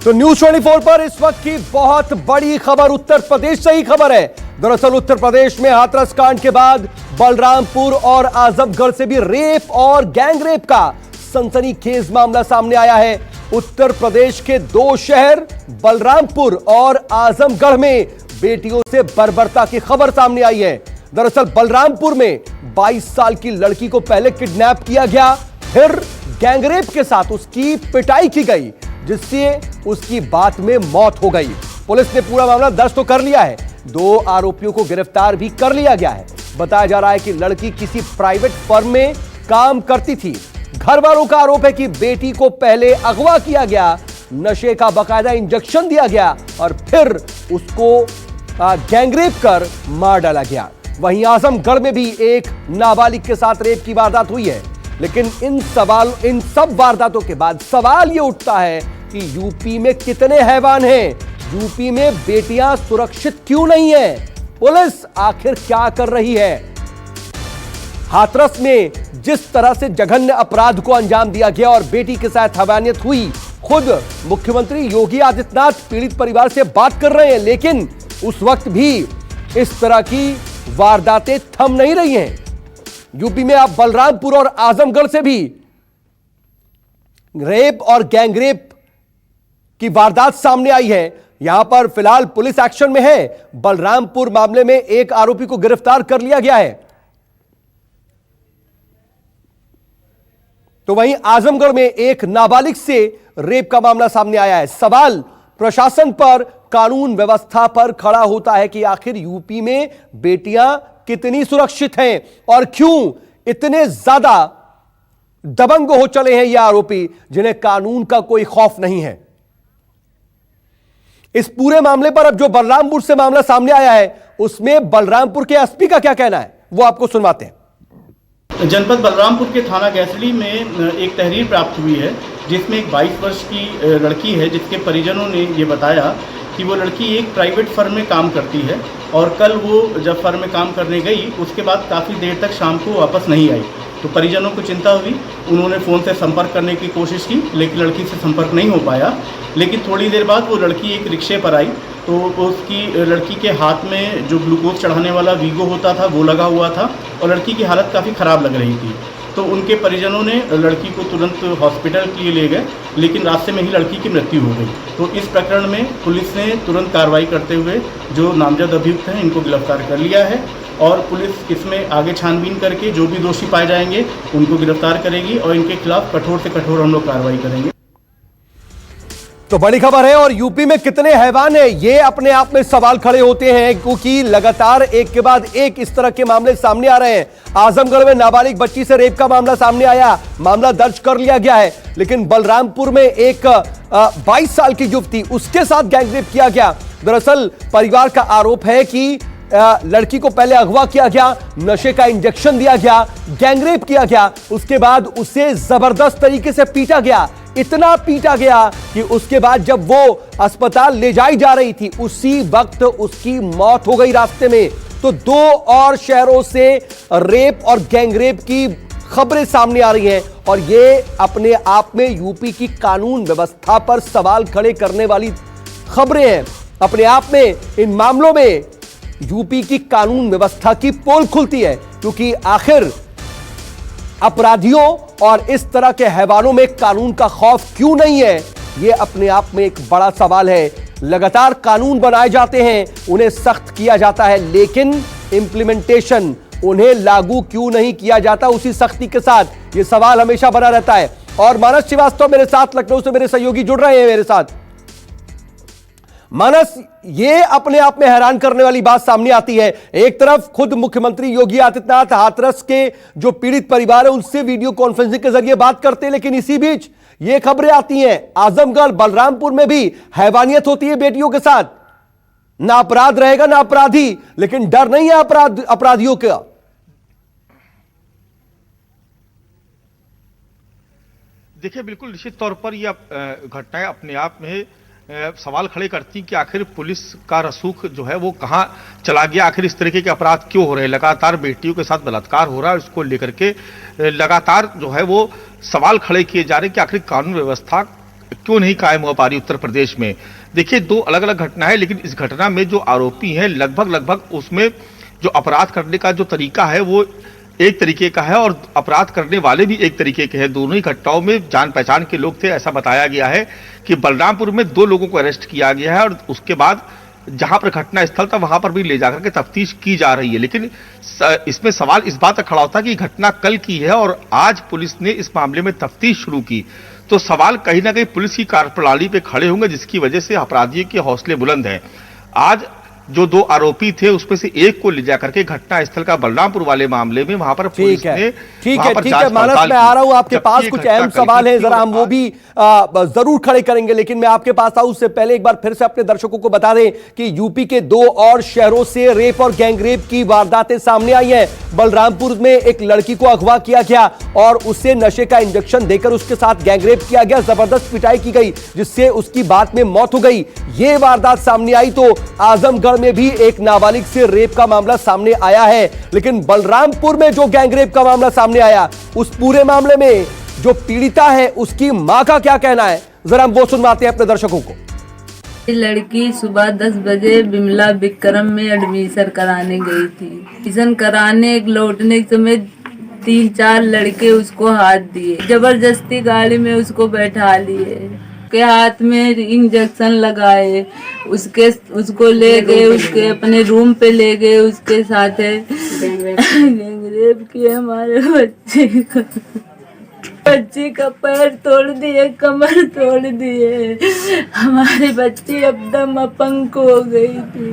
तो न्यूज 24 पर इस वक्त की बहुत बड़ी खबर उत्तर प्रदेश से ही खबर है। दरअसल उत्तर प्रदेश में हाथरस कांड के बाद बलरामपुर और आजमगढ़ से भी रेप और गैंग रेप का सनसनीखेज मामला सामने आया है। उत्तर प्रदेश के दो शहर बलरामपुर और आजमगढ़ में बेटियों से बर्बरता की खबर सामने आई है। दरअसल बलरामपुर में 22 साल की लड़की को पहले किडनैप किया गया, फिर गैंगरेप के साथ उसकी पिटाई की गई, जिससे उसकी बाद में मौत हो गई। पुलिस ने पूरा मामला दर्ज तो कर लिया है, 2 आरोपियों को गिरफ्तार भी कर लिया गया है। बताया जा रहा है कि लड़की किसी प्राइवेट फर्म में काम करती थी। घर वालों का आरोप है कि बेटी को पहले अगवा किया गया, नशे का बकायदा इंजेक्शन दिया गया और फिर उसको गैंगरेप कर मार डाला गया। वहीं आजमगढ़ में भी एक नाबालिग के साथ रेप की वारदात हुई है। लेकिन इन सब वारदातों के बाद सवाल यह उठता है कि यूपी में कितने हैवान हैं? यूपी में बेटियां सुरक्षित क्यों नहीं है? पुलिस आखिर क्या कर रही है? हाथरस में जिस तरह से जघन्य अपराध को अंजाम दिया गया और बेटी के साथ हैवानियत हुई, खुद मुख्यमंत्री योगी आदित्यनाथ पीड़ित परिवार से बात कर रहे हैं, लेकिन उस वक्त भी इस तरह की वारदातें थम नहीं रही हैं। यूपी में अब बलरामपुर और आजमगढ़ से भी रेप और गैंगरेप की वारदात सामने आई है। यहां पर फिलहाल पुलिस एक्शन में है। बलरामपुर मामले में एक आरोपी को गिरफ्तार कर लिया गया है, तो वहीं आजमगढ़ में एक नाबालिग से रेप का मामला सामने आया है। सवाल प्रशासन पर, कानून व्यवस्था पर खड़ा होता है कि आखिर यूपी में बेटियां कितनी सुरक्षित हैं और क्यों इतने ज्यादा दबंग हो चले हैं ये आरोपी, जिन्हें कानून का कोई खौफ नहीं है। इस पूरे मामले पर अब जो बलरामपुर से मामला सामने आया है, उसमें बलरामपुर के एसपी का क्या कहना है, वो आपको सुनवाते हैं। जनपद बलरामपुर के थाना गैसली में एक तहरीर प्राप्त हुई है, जिसमें एक 22 वर्ष की लड़की है, जिसके परिजनों ने ये बताया कि वो लड़की एक प्राइवेट फर्म में काम करती है और कल वो जब फर्म में काम करने गई, उसके बाद काफ़ी देर तक शाम को वापस नहीं आई। तो परिजनों को चिंता हुई, उन्होंने फ़ोन से संपर्क करने की कोशिश की, लेकिन लड़की से संपर्क नहीं हो पाया। लेकिन थोड़ी देर बाद वो लड़की एक रिक्शे पर आई, तो उसकी लड़की के हाथ में जो ग्लूकोज चढ़ाने वाला वीगो होता था वो लगा हुआ था और लड़की की हालत काफ़ी ख़राब लग रही थी। तो उनके परिजनों ने लड़की को तुरंत हॉस्पिटल के लिए ले गए, लेकिन रास्ते में ही लड़की की मृत्यु हो गई। तो इस प्रकरण में पुलिस ने तुरंत कार्रवाई करते हुए जो नामजद अभियुक्त हैं इनको गिरफ्तार कर लिया है और पुलिस इसमें आगे छानबीन करके जो भी दोषी पाए जाएंगे उनको गिरफ्तार करेगी और इनके खिलाफ कठोर से कठोर हम लोग कार्रवाई करेंगे। तो बड़ी खबर है, और यूपी में कितने हैवान हैं, ये अपने आप में सवाल खड़े होते हैं, क्योंकि लगातार एक के बाद एक इस तरह के मामले सामने आ रहे हैं। आजमगढ़ में नाबालिग बच्ची से रेप का मामला सामने आया, मामला दर्ज कर लिया गया है। लेकिन बलरामपुर में एक 22 साल की युवती, उसके साथ गैंगरेप किया गया। दरअसल परिवार का आरोप है कि लड़की को पहले अगवा किया गया, नशे का इंजेक्शन दिया गया, गैंगरेप किया गया, उसके बाद उसे जबरदस्त तरीके से पीटा गया। इतना पीटा गया कि उसके बाद जब वो अस्पताल ले जाई जा रही थी, उसी वक्त उसकी मौत हो गई रास्ते में। तो 2 और शहरों से रेप और गैंगरेप की खबरें सामने आ रही हैं और ये अपने आप में यूपी की कानून व्यवस्था पर सवाल खड़े करने वाली खबरें हैं। अपने आप में इन मामलों में यूपी की कानून व्यवस्था की पोल खुलती है, क्योंकि आखिर अपराधियों और इस तरह के हैवानों में कानून का खौफ क्यों नहीं है, यह अपने आप में एक बड़ा सवाल है। लगातार कानून बनाए जाते हैं, उन्हें सख्त किया जाता है, लेकिन इंप्लीमेंटेशन, उन्हें लागू क्यों नहीं किया जाता उसी सख्ती के साथ, यह सवाल हमेशा बना रहता है। और मानस श्रीवास्तव मेरे साथ लखनऊ से मेरे सहयोगी जुड़ रहे हैं मेरे साथ। मानस, ये अपने आप में हैरान करने वाली बात सामने आती है। एक तरफ खुद मुख्यमंत्री योगी आदित्यनाथ हाथरस के जो पीड़ित परिवार है उनसे वीडियो कॉन्फ्रेंसिंग के जरिए बात करते हैं, लेकिन इसी बीच ये खबरें आती हैं आजमगढ़ बलरामपुर में भी हैवानियत होती है बेटियों के साथ। ना अपराध रहेगा ना अपराधी, लेकिन डर नहीं है अपराधियों का। देखिए, बिल्कुल निश्चित तौर पर यह घटनाएं अपने आप में सवाल खड़े करती कि आखिर पुलिस का रसूख जो है वो कहाँ चला गया, आखिर इस तरीके के अपराध क्यों हो रहे हैं। लगातार बेटियों के साथ बलात्कार हो रहा है, इसको लेकर के लगातार जो है वो सवाल खड़े किए जा रहे हैं कि आखिर कानून व्यवस्था क्यों नहीं कायम हो पा रही उत्तर प्रदेश में। देखिए, दो अलग अलग घटना है, लेकिन इस घटना में जो आरोपी हैं लगभग उसमें जो अपराध करने का जो तरीका है वो एक तरीके का है और अपराध करने वाले भी एक तरीके के हैं। दोनों ही घटनाओं में जान पहचान के लोग थे। ऐसा बताया गया है कि बलरामपुर में 2 लोगों को अरेस्ट किया गया है और उसके बाद जहां पर घटना स्थल था वहां पर भी ले जाकर के तफ्तीश की जा रही है। लेकिन इसमें सवाल इस बात का खड़ा होता है कि घटना कल की है और आज पुलिस ने इस मामले में तफ्तीश शुरू की, तो सवाल कहीं ना कहीं पुलिस की कार्यप्रणाली पे खड़े होंगे, जिसकी वजह से अपराधियों के हौसले बुलंद हैं। आज जो 2 आरोपी थे उसमें से एक को ले जाकर के घटना स्थल का बलरामपुर वाले मामले में वहां पर पुलिस ने ठीक है मानस, मैं आ रहा हूं आपके पास। कुछ अहम सवाल है, जरा हम वो भी जरूर खड़े करेंगे, लेकिन मैं आपके पास आऊं उससे पहले एक बार फिर से अपने दर्शकों को बता दें कि यूपी के 2 और शहरों से रेप और गैंगरेप की वारदातें सामने आई हैं। बलरामपुर में एक लड़की को अगवा किया गया और उसे नशे का इंजेक्शन देकर उसके साथ गैंगरेप किया गया, जबरदस्त पिटाई की गई जिससे उसकी बाद में मौत हो गई। ये वारदात सामने आई तो आजमगढ़ में भी एक नाबालिग से रेप का मामला सामने आया है, लेकिन बलरामपुर में जो गैंगरेप का मामला सामने आया उस पूरे मामले में जो पीड़िता है उसकी मां का क्या कहना है, जरा हम वो सुनवाते हैं अपने दर्शकों को। लड़की सुबह 10 बजे बिमला विक्रम में एडमिशन कराने गई थी। एडमिशन कराने लौटने के समय 3-4 लड़के उसको हाथ दिए, जबरदस्ती गाड़ी में उसको बैठा लिए, के हाथ में इंजेक्शन लगाए, उसको ले गए, उसके अपने रूम पे ले गए, उसके साथ गैंगरेप किए हमारे बच्ची का पैर तोड़ दिए, कमर तोड़ दिए। हमारी बच्ची एकदम अपंग हो गई थी।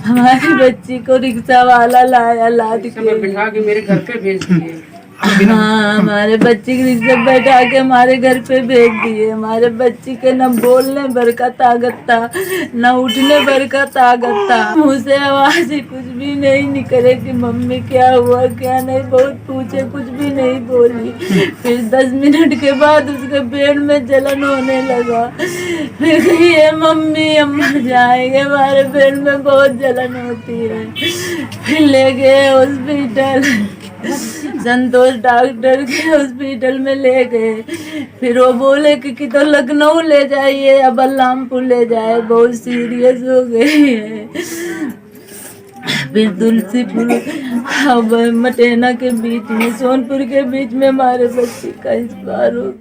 हमारी बच्ची को रिक्शा वाला लाया, लाद के बिठा के मेरे घर पे भेज दिए। हाँ, हमारे बच्ची की रिक्शा बैठा के हमारे घर पे भेज दिए। हमारे बच्ची के न बोलने भर का ताकत था, न उठने भर का ताकत था। मुँह से आवाज ही कुछ भी नहीं निकले कि मम्मी क्या हुआ क्या नहीं, बहुत पूछे, कुछ भी नहीं बोली। फिर 10 मिनट के बाद उसके पेट में जलन होने लगा। फिर ये मम्मी हम मर जाएंगे, हमारे पेट में बहुत जलन होती है। फिर ले गए हॉस्पिटल, संतोष डॉक्टर के हॉस्पिटल में ले गए। फिर वो बोले कि तो लखनऊ ले जाइए या बलरामपुर ले जाए, बहुत सीरियस हो गई है। फिर तुलसीपुर और मटेना के बीच में, सोनपुर के बीच में हमारे बच्चे का इंतजार हो गया।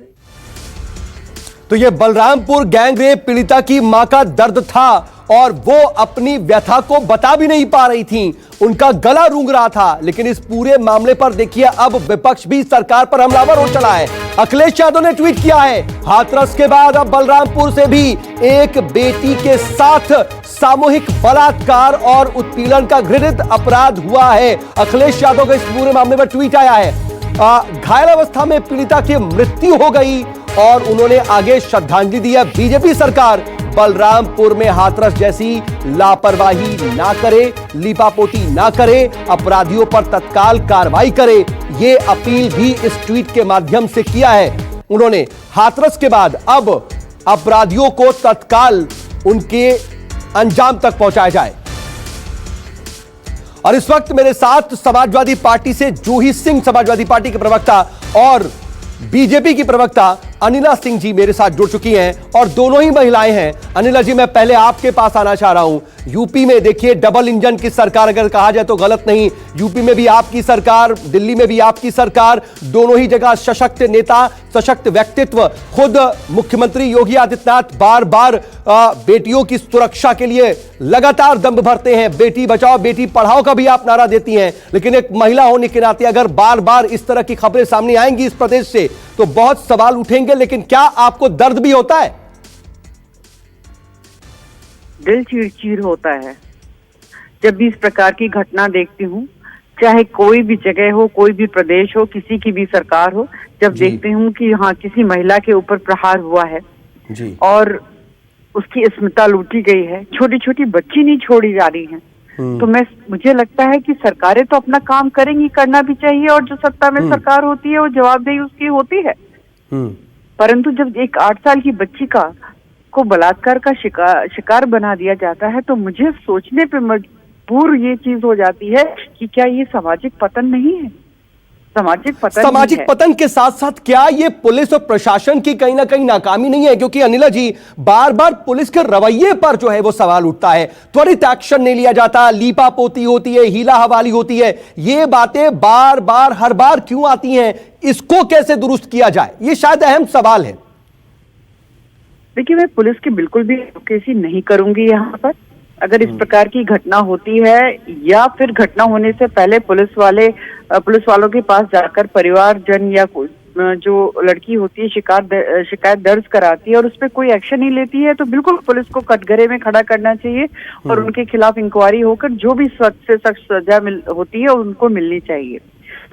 तो ये बलरामपुर गैंगरेप पीड़िता की मां का दर्द था और वो अपनी व्यथा को बता भी नहीं पा रही थी, उनका गला रूंग रहा था। लेकिन इस पूरे मामले पर देखिए अब विपक्ष भी सरकार पर हमलावर हो चला है। अखिलेश यादव ने ट्वीट किया है, हाथरस के बाद अब बलरामपुर से भी एक बेटी के साथ सामूहिक बलात्कार और उत्पीड़न का घृणित अपराध हुआ है। अखिलेश यादव का इस पूरे मामले पर ट्वीट आया है। घायल अवस्था में पीड़िता की मृत्यु हो गई और उन्होंने आगे श्रद्धांजलि दी है। बीजेपी सरकार बलरामपुर में हाथरस जैसी लापरवाही ना करे, लीपापोती ना करे, अपराधियों पर तत्काल कार्रवाई करे, ये अपील भी इस ट्वीट के माध्यम से किया है उन्होंने। हाथरस के बाद अब अपराधियों को तत्काल उनके अंजाम तक पहुंचाया जाए। और इस वक्त मेरे साथ समाजवादी पार्टी से जूही सिंह, समाजवादी पार्टी के प्रवक्ता, और बीजेपी की प्रवक्ता अनिला सिंह जी मेरे साथ जुड़ चुकी हैं और दोनों ही महिलाएं हैं। अनिला जी, मैं पहले आपके पास आना चाह रहा हूं। यूपी में देखिए डबल इंजन की सरकार अगर कहा जाए तो गलत नहीं, यूपी में भी आपकी सरकार, दिल्ली में भी आपकी सरकार, दोनों ही जगह सशक्त नेता, सशक्त व्यक्तित्व। खुद मुख्यमंत्री योगी आदित्यनाथ बार बार बेटियों की सुरक्षा के लिए लगातार दम भरते हैं, बेटी बचाओ बेटी पढ़ाओ का भी आप नारा देती हैं। लेकिन एक महिला होने के नाते अगर बार बार इस तरह की खबरें सामने आएंगी इस प्रदेश से तो बहुत सवाल उठेंगे, लेकिन क्या आपको दर्द भी होता है? दिल चीर होता है जब भी इस प्रकार की घटना देखती हूँ, चाहे कोई भी जगह हो, कोई भी प्रदेश हो, किसी की भी सरकार हो। जब देखती हूँ कि हाँ किसी महिला के ऊपर प्रहार हुआ है जी, और उसकी अस्मिता लूटी गई है, छोटी छोटी बच्ची नहीं छोड़ी जा रही है, तो मुझे लगता है कि सरकारें तो अपना काम करेंगी, करना भी चाहिए, और जो सत्ता में सरकार होती है वो जवाबदेही उसकी होती है। परंतु जब एक 8 साल की बच्ची को बलात्कार का शिकार बना दिया जाता है तो मुझे सोचने पे मजबूर ये चीज हो जाती है कि क्या ये सामाजिक पतन नहीं है? सामाजिक पतन के साथ साथ क्या ये पुलिस और प्रशासन की कहीं ना कहीं नाकामी नहीं है? क्योंकि अनिला जी, बार बार पुलिस के रवैये पर जो है वो सवाल उठता है, त्वरित एक्शन नहीं लिया जाता, लीपापोती होती है, हीला हवाली होती है, ये बातें बार बार हर बार क्यों आती हैं? इसको कैसे दुरुस्त किया जाए, ये शायद अहम सवाल है। देखिए, मैं पुलिस की बिल्कुल भी एडवोकेसी नहीं करूंगी यहाँ पर। अगर इस प्रकार की घटना होती है या फिर घटना होने से पहले पुलिस वालों के पास जाकर परिवारजन या जो लड़की होती है शिकायत दर्ज कराती है और उस पर कोई एक्शन नहीं लेती है, तो बिल्कुल पुलिस को कटघरे में खड़ा करना चाहिए और उनके खिलाफ इंक्वायरी होकर जो भी सख्त से सख्त सजा होती है उनको मिलनी चाहिए।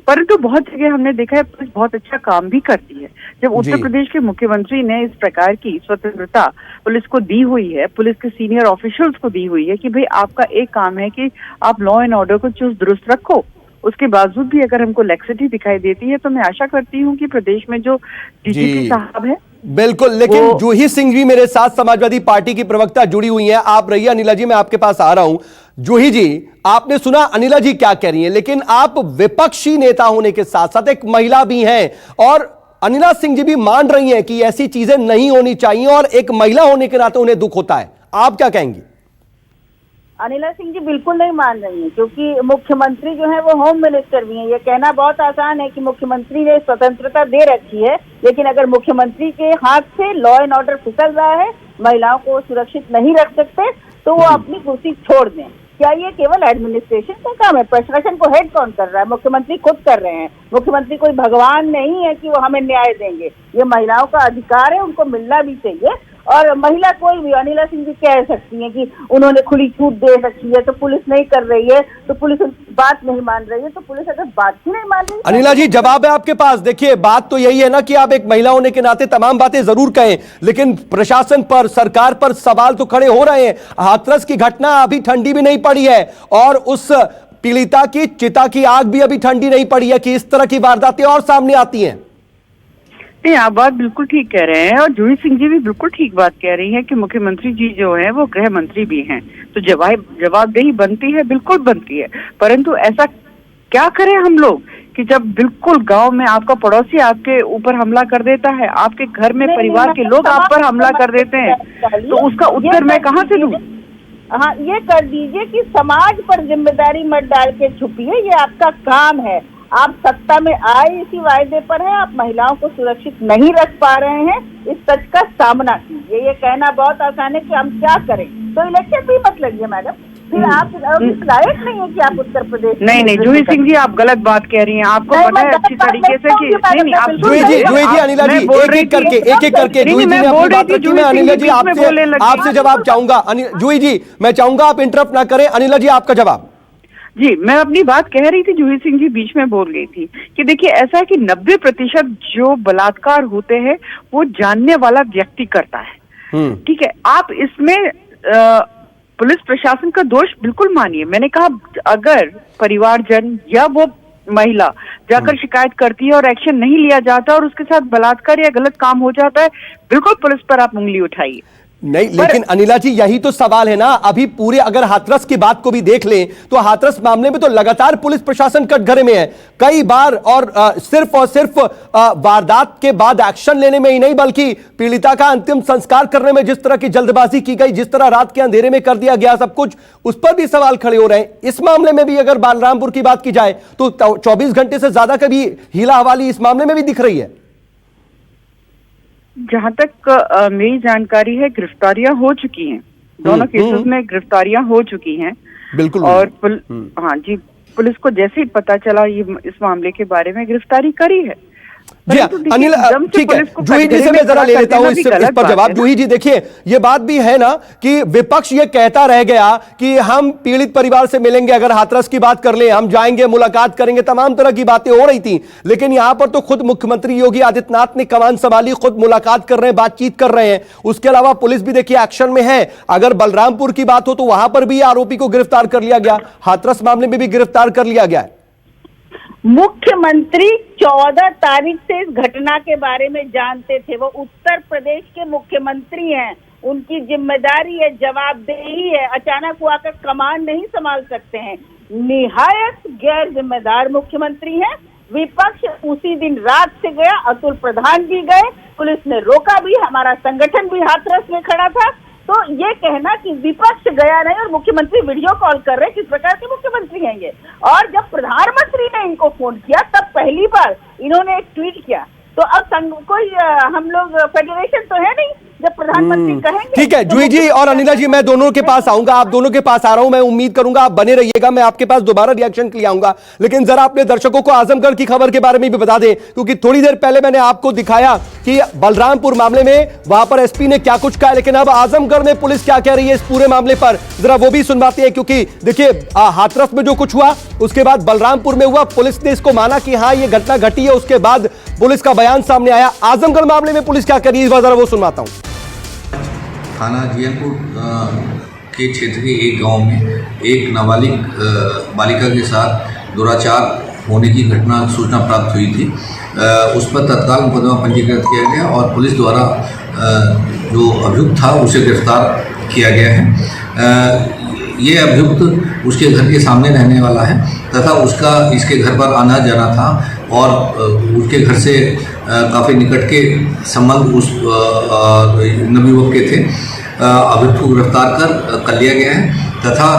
परंतु बहुत जगह हमने देखा है पुलिस बहुत अच्छा काम भी करती है। जब उत्तर प्रदेश के मुख्यमंत्री ने इस प्रकार की स्वतंत्रता पुलिस को दी हुई है, पुलिस के सीनियर ऑफिशियल्स को दी हुई है कि भाई आपका एक काम है कि आप लॉ एंड ऑर्डर को चुस्त दुरुस्त रखो, उसके बावजूद भी अगर हमको लैक्सिटी दिखाई देती है तो मैं आशा करती हूँ कि प्रदेश में जो डीजीपी साहब है बिल्कुल, लेकिन जूही सिंह जी मेरे साथ समाजवादी पार्टी की प्रवक्ता जुड़ी हुई हैं। आप रहिए अनिला जी, मैं आपके पास आ रहा हूं। जूही जी, आपने सुना अनिला जी क्या कह रही हैं, लेकिन आप विपक्षी नेता होने के साथ साथ एक महिला भी हैं और अनिला सिंह जी भी मान रही हैं कि ऐसी चीजें नहीं होनी चाहिए और एक महिला होने के नाते उन्हें दुख होता है। आप क्या कहेंगी? अनिला सिंह जी बिल्कुल नहीं मान रही हैं, क्योंकि मुख्यमंत्री जो है वो होम मिनिस्टर भी हैं। ये कहना बहुत आसान है कि मुख्यमंत्री ने स्वतंत्रता दे रखी है, लेकिन अगर मुख्यमंत्री के हाथ से लॉ एंड ऑर्डर फिसल रहा है, महिलाओं को सुरक्षित नहीं रख सकते, तो वो अपनी कुर्सी छोड़ दें। क्या ये केवल एडमिनिस्ट्रेशन का काम है? प्रशासन को हेड कौन कर रहा है? मुख्यमंत्री खुद कर रहे हैं। मुख्यमंत्री कोई भगवान नहीं है कि वो हमें न्याय देंगे। ये महिलाओं का अधिकार है, उनको मिलना भी चाहिए। और महिला कोई भी, अनिला सिंह जी कह सकती हैं कि उन्होंने खुली छूट दे रखी है तो पुलिस नहीं कर रही है, तो पुलिस बात नहीं मान रही है, तो पुलिस अगर बात ही नहीं मान रही। अनिला जी, जवाब है आपके पास। देखिए, बात तो यही है ना कि आप एक महिला होने के नाते तमाम बातें जरूर कहें, लेकिन प्रशासन पर, सरकार पर सवाल तो खड़े हो रहे हैं। हाथरस की घटना अभी ठंडी भी नहीं पड़ी है और उस पीड़िता की चिता की आग भी अभी ठंडी नहीं पड़ी है कि इस तरह की वारदातें और सामने आती हैं। नहीं, आप बात बिल्कुल ठीक कह रहे हैं और जूही सिंह जी भी बिल्कुल ठीक बात कह रही हैं कि मुख्यमंत्री जी जो है वो गृह मंत्री भी हैं, तो जवाबदेही बनती है, बिल्कुल बनती है। परंतु ऐसा क्या करें हम लोग कि जब बिल्कुल गांव में आपका पड़ोसी आपके ऊपर हमला कर देता है, आपके घर में परिवार के लोग आप पर हमला कर देते हैं, तो उसका उत्तर मैं कहाँ से दूं? हाँ, ये कर दीजिए कि समाज पर जिम्मेदारी मत डाल के छुपिए, ये आपका काम है। आप सत्ता में आए इसी वायदे पर है, आप महिलाओं को सुरक्षित नहीं रख पा रहे हैं, इस सच का सामना कीजिए। ये कहना बहुत आसान है कि हम क्या करें, तो इलेक्शन भी मत लगिए मैडम, फिर आप लायक नहीं है कि आप उत्तर प्रदेश। नहीं, जूही सिंह जी आप गलत बात कह रही हैं। आपको पता है अच्छी तरीके से कि नहीं, आप जूही जी, अनिला जी, एक एक करके जूही जी ने अपनी बात रखी। मैं अनिला जी आपसे जवाब चाहूंगा। जूही जी, मैं चाहूंगा आप इंटरप्ट ना करें। अनिला जी, आपका जवाब। जी, मैं अपनी बात कह रही थी, जूही सिंह जी बीच में बोल गई थी कि देखिए ऐसा है कि 90% जो बलात्कार होते हैं वो जानने वाला व्यक्ति करता है। ठीक है, आप इसमें पुलिस प्रशासन का दोष बिल्कुल मानिए। मैंने कहा अगर परिवारजन या वो महिला जाकर शिकायत करती है और एक्शन नहीं लिया जाता और उसके साथ बलात्कार या गलत काम हो जाता है, बिल्कुल पुलिस पर आप उंगली उठाइए। नहीं, लेकिन अनिला जी यही तो सवाल है ना। अभी पूरे अगर हाथरस की बात को भी देख लें तो हाथरस मामले में तो लगातार पुलिस प्रशासन कटघरे में है कई बार, और सिर्फ वारदात के बाद एक्शन लेने में ही नहीं बल्कि पीड़िता का अंतिम संस्कार करने में जिस तरह की जल्दबाजी की गई, जिस तरह रात के अंधेरे में कर दिया गया सब कुछ, उस पर भी सवाल खड़े हो रहे हैं। इस मामले में भी अगर बालरामपुर की बात की जाए तो 24 घंटे से ज्यादा कभी हीला हवाली इस मामले में भी दिख रही है। जहां तक मेरी जानकारी है गिरफ्तारियां हो चुकी हैं, दोनों केसेस में गिरफ्तारियां हो चुकी हैं। बिल्कुल। और हाँ जी, पुलिस को जैसे ही पता चला ये इस मामले के बारे में गिरफ्तारी करी है। जी अनिल, ठीक है, जूही जी से मैं जरा ले लेता हूं इस पर जवाब। जूही जी, देखिए ये बात भी है ना कि विपक्ष ये कहता रह गया कि हम पीड़ित परिवार से मिलेंगे, अगर हाथरस की बात कर ले हम जाएंगे, मुलाकात करेंगे, तमाम तरह की बातें हो रही थी, लेकिन यहां पर तो खुद मुख्यमंत्री योगी आदित्यनाथ ने कमान संभाली, खुद मुलाकात कर रहे हैं, बातचीत कर रहे हैं। उसके अलावा पुलिस भी देखिए एक्शन में है। अगर बलरामपुर की बात हो तो वहां पर भी आरोपी को गिरफ्तार कर लिया गया, हाथरस मामले में भी गिरफ्तार कर लिया गया है। मुख्यमंत्री 14 तारीख से इस घटना के बारे में जानते थे। वो उत्तर प्रदेश के मुख्यमंत्री हैं, उनकी जिम्मेदारी है, जवाबदेही है। अचानक वो आकर कमान नहीं संभाल सकते हैं। निहायत गैर जिम्मेदार मुख्यमंत्री हैं। विपक्ष उसी दिन रात से गया, अतुल प्रधान भी गए, पुलिस ने रोका भी, हमारा संगठन भी हाथरस में खड़ा था। तो ये कहना कि विपक्ष गया नहीं और मुख्यमंत्री वीडियो कॉल कर रहे, किस प्रकार के मुख्यमंत्री हैं ये। और जब प्रधानमंत्री ने इनको फोन किया तब पहली बार इन्होंने एक ट्वीट किया। तो अब कोई हम लोग फेडरेशन तो है नहीं, जब प्रधानमंत्री कहेंगे। ठीक है जूही जी और अनिला जी, मैं दोनों के पास आऊंगा, आप दोनों के पास आ रहा हूं। मैं उम्मीद करूंगा आप बने रहिएगा, मैं आपके पास दोबारा रिएक्शन के लिए आऊंगा। लेकिन जरा अपने दर्शकों को आजमगढ़ की खबर के बारे में भी बता दें, क्योंकि थोड़ी देर पहले मैंने आपको दिखाया कि बलरामपुर मामले में वहां पर एसपी ने क्या कुछ कहा, लेकिन अब आजमगढ़ में पुलिस क्या कह रही है इस पूरे मामले पर, जरा वो भी सुनवाते हैं। क्योंकि देखिए हाथरस में जो कुछ हुआ उसके बाद बलरामपुर में हुआ, पुलिस ने इसको माना कि हाँ ये घटना घटी है, उसके बाद पुलिस का बयान सामने आया। आजमगढ़ मामले में पुलिस क्या कर रही है इस बार जरा वो सुनवाता हूं। थाना जियापुर के क्षेत्र के एक गांव में एक नाबालिग बालिका के साथ दुराचार होने की घटना सूचना प्राप्त हुई थी। उस पर तत्काल मुकदमा पंजीकृत किया गया और पुलिस द्वारा जो अभियुक्त था उसे गिरफ्तार किया गया है। ये अभियुक्त उसके घर के सामने रहने वाला है तथा उसका इसके घर पर आना जाना था और उसके घर से काफ़ी निकट के संबंध उस नवयुवक के थे। अभियुक्त को गिरफ्तार कर लिया गया है तथा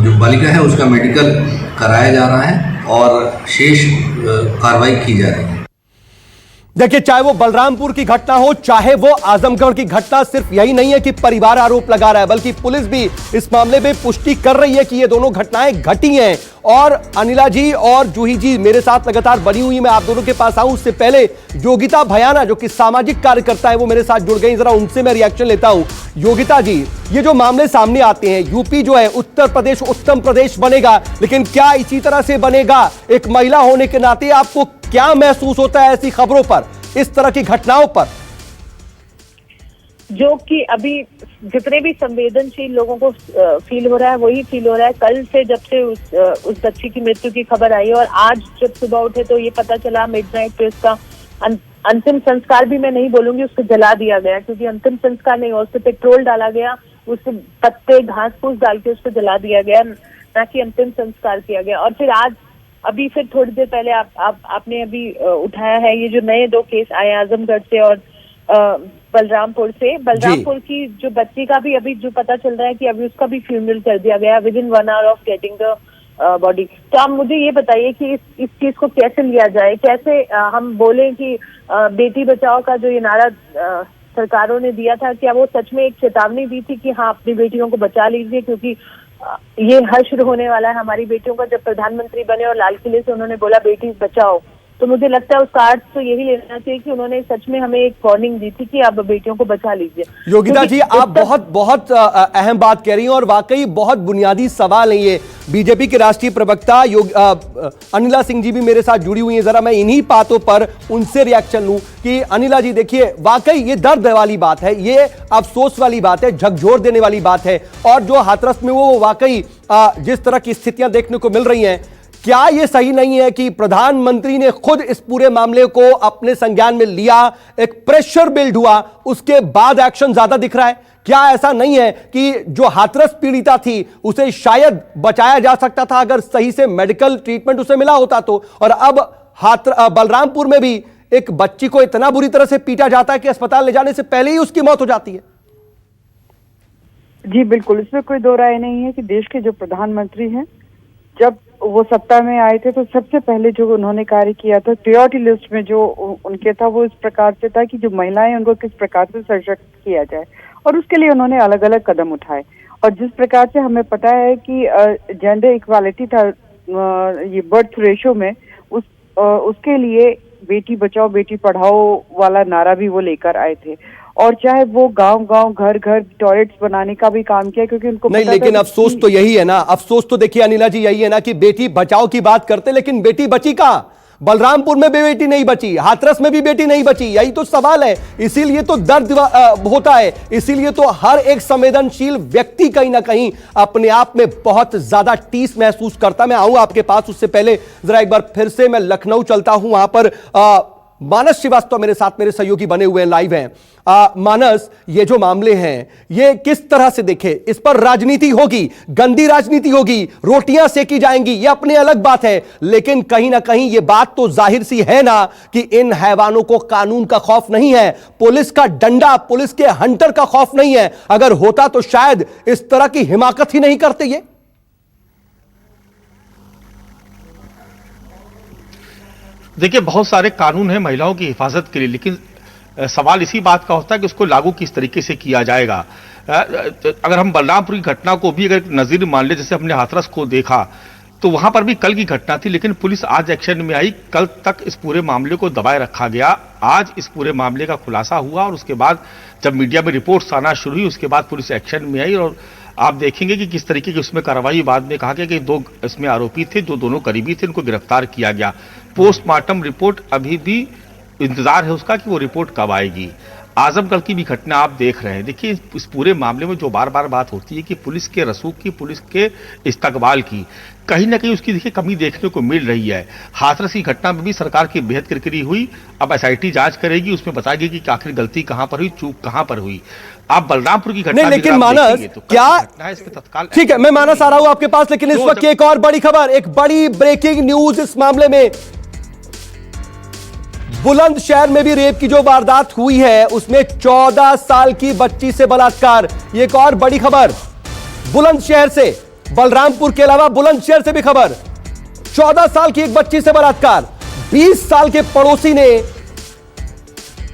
जो बालिका है उसका मेडिकल कराया जा रहा है और शेष कार्रवाई की जा रही है। देखिए चाहे वो बलरामपुर की घटना हो चाहे वो आजमगढ़ की घटना, सिर्फ यही नहीं है कि परिवार आरोप लगा रहा है, बल्कि पुलिस भी इस मामले में पुष्टि कर रही है कि ये दोनों घटनाएं घटी हैं। और अनिला जी और जूही जी मेरे साथ लगातार बनी हुई, मैं आप दोनों के पास आऊं उससे पहले योगिता भयाना जो कि सामाजिक कार्यकर्ता है वो मेरे साथ जुड़ गई, जरा उनसे मैं रिएक्शन लेता हूं। योगिता जी, ये जो मामले सामने आते हैं, यूपी जो है उत्तर प्रदेश उत्तम प्रदेश बनेगा, लेकिन क्या इसी तरह से बनेगा? एक महिला होने के नाते आपको क्या महसूस होता है ऐसी खबरों पर, इस तरह की घटनाओं पर? जो कि अभी जितने भी संवेदनशील लोगों को फील हो रहा है वही फील हो रहा है। कल से जब से उस बच्ची की मृत्यु की खबर आई और आज जब सुबह उठे तो ये पता चला मिडनाइट पे उसका अंतिम संस्कार भी मैं नहीं बोलूंगी, उसको जला दिया गया, क्योंकि अंतिम संस्कार नहीं हुआ, उस पर पेट्रोल डाला गया, उस पत्ते घास फूस डाल के उसको जला दिया गया, ना कि अंतिम संस्कार किया गया। और फिर आज अभी फिर थोड़ी देर पहले आपने अभी उठाया है ये जो नए 2 केस आए आजमगढ़ से और बलरामपुर से। बलरामपुर की जो बच्ची का भी अभी जो पता चल रहा है कि अभी उसका भी फ्यूनरल कर दिया गया with in 1 hour of getting the body. तो आप मुझे ये बताइए कि इस चीज को कैसे लिया जाए, कैसे हम बोले कि बेटी बचाओ का जो ये नारा सरकारों ने दिया था, क्या वो सच में एक चेतावनी दी थी कि हाँ अपनी बेटियों को बचा लीजिए, क्योंकि ये हश्र होने वाला है हमारी बेटियों का। जब प्रधानमंत्री बने और लाल किले से उन्होंने बोला बेटी बचाओ, तो मुझे लगता है उसका अर्थ तो यही लेना चाहिए कि उन्होंने सच में हमें एक वार्निंग दी थी कि आप बेटियों को बचा लीजिए। योगिता जी, आप बहुत अहम बात कह रही हैं और वाकई बहुत बुनियादी सवाल है ये। बीजेपी के राष्ट्रीय प्रवक्ता अनिला सिंह जी भी मेरे साथ जुड़ी हुई हैं, जरा मैं इन्हीं बातों पर उनसे रिएक्शन लूं कि अनिला जी देखिए, वाकई ये दर्द वाली बात है, ये अफसोस वाली बात है, झकझोर देने वाली बात है। और जो हाथरस में वो वाकई जिस तरह की स्थितियां देखने को मिल रही हैं, क्या यह सही नहीं है कि प्रधानमंत्री ने खुद इस पूरे मामले को अपने संज्ञान में लिया, एक प्रेशर बिल्ड हुआ, उसके बाद एक्शन ज्यादा दिख रहा है? क्या ऐसा नहीं है कि जो हाथरस पीड़िता थी उसे शायद बचाया जा सकता था अगर सही से मेडिकल ट्रीटमेंट उसे मिला होता तो? और अब बलरामपुर में भी एक बच्ची को इतना बुरी तरह से पीटा जाता है कि अस्पताल ले जाने से पहले ही उसकी मौत हो जाती है। जी बिल्कुल, इसमें कोई दो राय नहीं है कि देश के जो प्रधानमंत्री हैं, जब वो सत्ता में आए थे तो सबसे पहले जो उन्होंने कार्य किया था, प्रायोरिटी लिस्ट में जो उनके था वो इस प्रकार से था कि जो महिलाएं उनको किस प्रकार से सशक्त किया जाए, और उसके लिए उन्होंने अलग अलग कदम उठाए। और जिस प्रकार से हमें पता है कि जेंडर इक्वालिटी था ये बर्थ रेशो में, उसके लिए बेटी बचाओ बेटी पढ़ाओ वाला नारा भी वो लेकर आए थे। और चाहे वो गांव-गांव घर-घर टॉयलेट्स बनाने का भी काम किया, क्योंकि उनको नहीं, लेकिन अफसोस तो यही है ना, अफसोस तो देखिए अनिला जी यही है ना कि बेटी बचाओ की बात करते लेकिन बेटी बची कहां? बलरामपुर में भी बेटी नहीं बची, हाथरस में भी बेटी नहीं बची, यही तो सवाल है। इसीलिए तो दर्द होता है, इसीलिए तो हर एक संवेदनशील व्यक्ति कहीं ना कहीं अपने आप में बहुत ज्यादा टीस महसूस करता। मैं आऊंगा आपके पास, उससे पहले जरा एक बार फिर से मैं लखनऊ चलता हूं। वहां पर मानस श्रीवास्तव मेरे साथ, मेरे सहयोगी बने हुए हैं, लाइव हैं। मानस, ये जो मामले हैं ये किस तरह से देखे? इस पर राजनीति होगी, गंदी राजनीति होगी, रोटियां सेकी जाएंगी, ये अपनी अलग बात है, लेकिन कहीं ना कहीं ये बात तो जाहिर सी है ना कि इन हैवानों को कानून का खौफ नहीं है, पुलिस का डंडा, पुलिस के हंटर का खौफ नहीं है। अगर होता तो शायद इस तरह की हिमाकत ही नहीं करते ये। देखिए, बहुत सारे कानून हैं महिलाओं की हिफाजत के लिए, लेकिन सवाल इसी बात का होता है कि उसको लागू किस तरीके से किया जाएगा। अगर हम बलरामपुर की घटना को भी अगर नजीर मान ले, जैसे हमने हाथरस को देखा, तो वहां पर भी कल की घटना थी, लेकिन पुलिस आज एक्शन में आई। कल तक इस पूरे मामले को दबाए रखा गया, आज इस पूरे मामले का खुलासा हुआ और उसके बाद जब मीडिया में रिपोर्ट्स आना शुरू हुई, उसके बाद पुलिस एक्शन में आई और आप देखेंगे कि किस तरीके की उसमें कार्रवाई। बाद में कहा गया कि 2 इसमें आरोपी थे, जो दोनों करीबी थे, उनको गिरफ्तार किया गया। पोस्टमार्टम रिपोर्ट अभी भी इंतजार है उसका कि वो रिपोर्ट कब आएगी। आजमगढ़ की भी घटना आप देख रहे हैं। देखिए, इस पूरे मामले में जो बार बार बात होती है कि पुलिस के रसूख की, पुलिस के इस्तकबाल की, कहीं ना कहीं उसकी देखिए कमी देखने को मिल रही है। हाथरस की घटना में भी सरकार की बेहद किरकिरी हुई। अब SIT जांच करेगी, उसमें बताएगी कि आखिर गलती कहां पर हुई, चूक कहां पर हुई। आप बलरामपुर की घटना, लेकिन मानस तो क्या घटना है, इस पे तत्काल, ठीक है, मैं मानस आ रहा हूं आपके पास, लेकिन इस वक्त एक और बड़ी खबर, एक बड़ी ब्रेकिंग न्यूज इस मामले में। बुलंदशहर में भी रेप की जो वारदात हुई है, उसमें 14 साल की बच्ची से बलात्कार। ये एक और बड़ी खबर बुलंदशहर से, बलरामपुर के अलावा बुलंदशहर से भी खबर। 14 साल की एक बच्ची से बलात्कार, 20 साल के पड़ोसी ने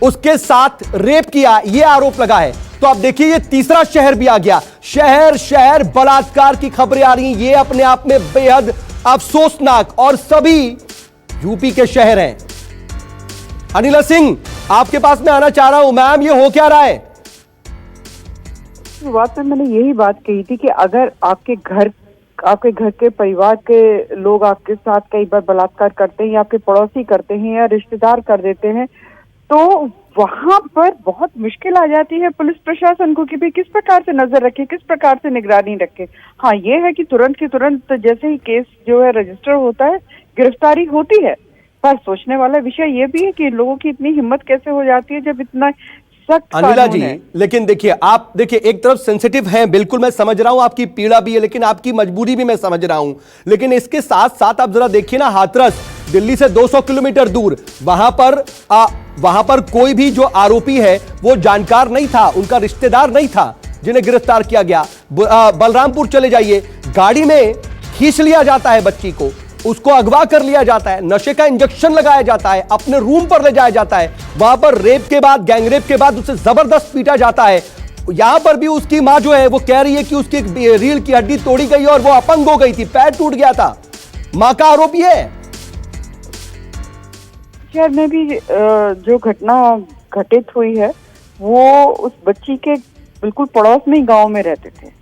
उसके साथ रेप किया, यह आरोप लगा है। तो आप देखिए, ये तीसरा शहर भी आ गया। शहर शहर बलात्कार की खबरें आ रही हैं। ये अपने आप में बेहद अफसोसनाक, और सभी यूपी के शहर हैं। अनिला सिंह, आपके पास मैं आना चाह रहा हूं। मैम, ये हो क्या रहा है? शुरुआत में मैंने यही बात कही थी कि अगर आपके घर के परिवार के लोग आपके साथ कई बार बलात्कार करते हैं, या आपके पड़ोसी करते हैं, या रिश्तेदार कर देते हैं, तो वहां पर बहुत मुश्किल आ जाती है पुलिस प्रशासन को कि भाई किस प्रकार से नजर रखे, किस प्रकार से निगरानी रखे। हाँ, ये है कि तुरंत की तुरंत जैसे ही केस जो है रजिस्टर होता है, गिरफ्तारी होती है। पर सोचने वाला विषय ये भी है कि लोगों की इतनी हिम्मत कैसे हो जाती है जब इतना सख्त अनिला जी, है। लेकिन देखिए, आप देखिए, एक तरफ सेंसिटिव हैं, बिल्कुल मैं समझ रहा हूं, आपकी पीड़ा भी है, लेकिन आपकी मजबूरी भी मैं समझ रहा हूं। लेकिन इसके साथ साथ आप जरा देखिए ना, हाथरस दिल्ली से 200 किलोमीटर दूर, वहां पर कोई भी जो आरोपी है वो जानकार नहीं था, उनका रिश्तेदार नहीं था जिन्हें गिरफ्तार किया गया। बलरामपुर चले जाइए, गाड़ी में खींच लिया जाता है बच्ची को, उसको अगवा कर लिया जाता है, नशे का इंजेक्शन लगाया जाता है, अपने रूम पर ले जाया जाता है, वहां पर रेप के बाद, गैंगरेप के बाद उसे जबरदस्त पीटा जाता है। यहां पर भी उसकी मां जो है वो कह रही है कि उसकी रीढ़ की हड्डी तोड़ी गई और वो अपंग हो गई थी, पैर टूट गया था। मां का आरोप यह है। शहर में भी जो घटना घटित हुई है, वो उस बच्ची के बिल्कुल पड़ोस में ही गांव में रहते थे।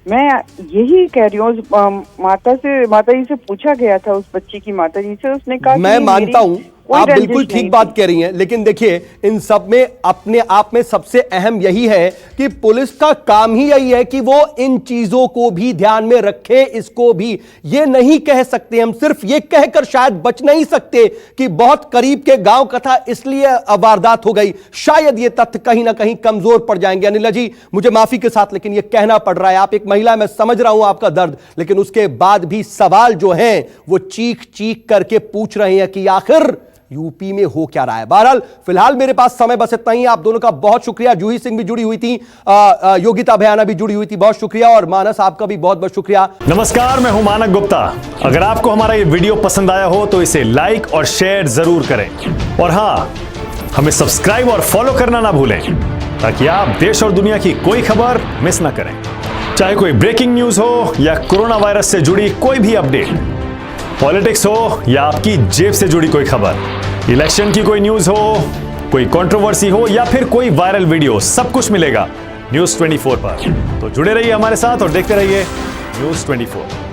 मैं यही कह रही हूँ, माता जी से पूछा गया था, उस बच्ची की माता जी से, उसने कहा मैं मानता हूं आप बिल्कुल ठीक बात कह रही हैं, लेकिन देखिए, इन सब में अपने आप में सबसे अहम यही है कि पुलिस का काम ही यही है कि वो इन चीजों को भी ध्यान में रखे। इसको भी ये नहीं कह सकते हम, सिर्फ ये कहकर शायद बच नहीं सकते कि बहुत करीब के गांव का था इसलिए वारदात हो गई। शायद ये तथ्य कहीं ना कहीं कमजोर पड़ जाएंगे। अनिला जी, मुझे माफी के साथ लेकिन ये कहना पड़ रहा है, आप एक महिला, मैं समझ रहा हूं आपका दर्द, लेकिन उसके बाद भी सवाल जो हैं वो चीख चीख करके पूछ रहे हैं कि आखिर यूपी में हो क्या रहा है। बहरहाल फिलहाल मेरे पास समय बस इतना ही। आप दोनों का बहुत शुक्रिया। जूही सिंह भी जुड़ी हुई थी, योगिता भयाना भी जुड़ी हुई थी, बहुत शुक्रिया। और मानस, आपका भी बहुत बहुत शुक्रिया। नमस्कार, मैं हूं मानक गुप्ता। अगर आपको हमारा ये वीडियो पसंद आया हो तो इसे लाइक और शेयर जरूर करें, और हां, हमें सब्सक्राइब और फॉलो करना ना भूलें, ताकि आप देश और दुनिया की कोई खबर मिस ना करें। चाहे कोई ब्रेकिंग न्यूज हो या कोरोना वायरस से जुड़ी कोई भी अपडेट, पॉलिटिक्स हो या आपकी जेब से जुड़ी कोई खबर, इलेक्शन की कोई न्यूज हो, कोई कंट्रोवर्सी हो या फिर कोई वायरल वीडियो, सब कुछ मिलेगा News 24 पर। तो जुड़े रहिए हमारे साथ और देखते रहिए News 24।